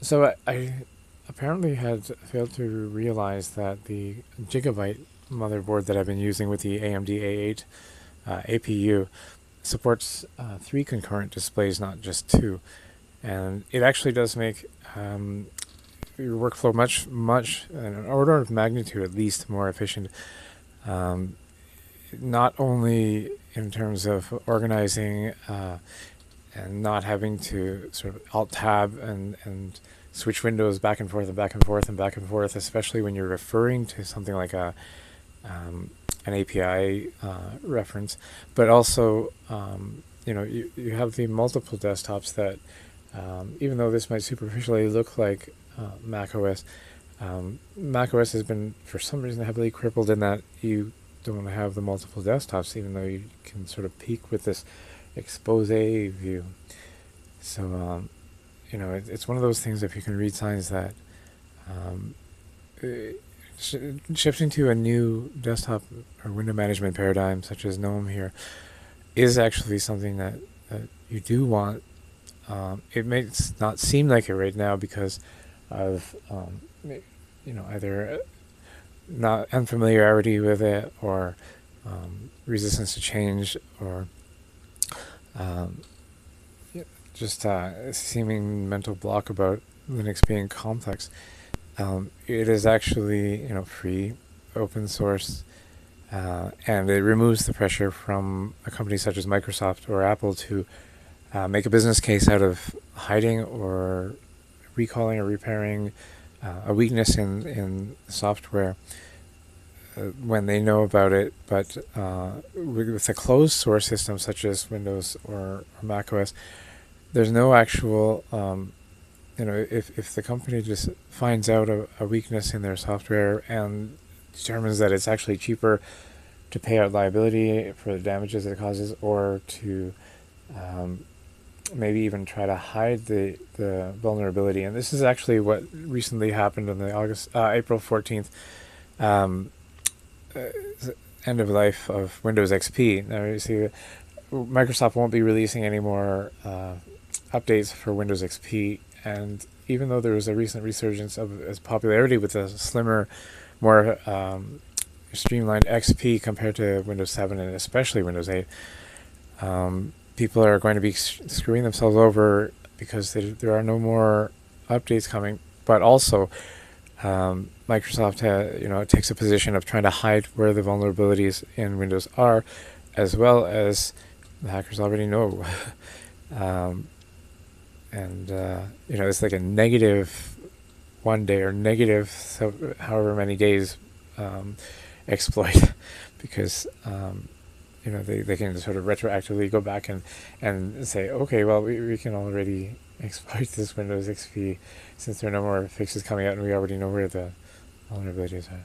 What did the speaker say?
So I apparently had failed to realize that the Gigabyte motherboard that I've been using with the AMD A8 APU supports three concurrent displays, not just two. And it actually does make your workflow much, an order of magnitude at least, more efficient. Um, Not only in terms of organizing and not having to sort of alt tab and switch windows back and forth and back and forth and back and forth, especially when you're referring to something like an API reference, but also you have the multiple desktops that even though this might superficially look like Mac OS, Mac OS has been for some reason heavily crippled in that you don't have the multiple desktops, even though you can sort of peek with this expose view. So it's one of those things. If you can read signs that um, shifting to a new desktop or window management paradigm, such as GNOME here, is actually something that you do want. It may not seem like it right now because of either not unfamiliarity with it or resistance to change or um, just a seeming mental block about Linux being complex. It is actually free, open source, and it removes the pressure from a company such as Microsoft or Apple to make a business case out of hiding or recalling or repairing a weakness in software when they know about it. But with a closed source system such as Windows or Mac OS, there's no actual, if the company just finds out a weakness in their software and determines that it's actually cheaper to pay out liability for the damages it causes, or to maybe even try to hide the vulnerability. And this is actually what recently happened on the April 14th uh, end of life of Windows XP. Now you see, Microsoft won't be releasing any more updates for Windows XP, and even though there was a recent resurgence of its popularity with a slimmer, more streamlined XP compared to Windows 7 and especially Windows 8, people are going to be screwing themselves over because there are no more updates coming. But also, Microsoft takes a position of trying to hide where the vulnerabilities in Windows are, as well as the hackers already know. It's like a negative 1 day or negative however many days exploit because they can sort of retroactively go back and say, okay, well, we can already exploit this Windows XP since there are no more fixes coming out and we already know where the vulnerabilities are.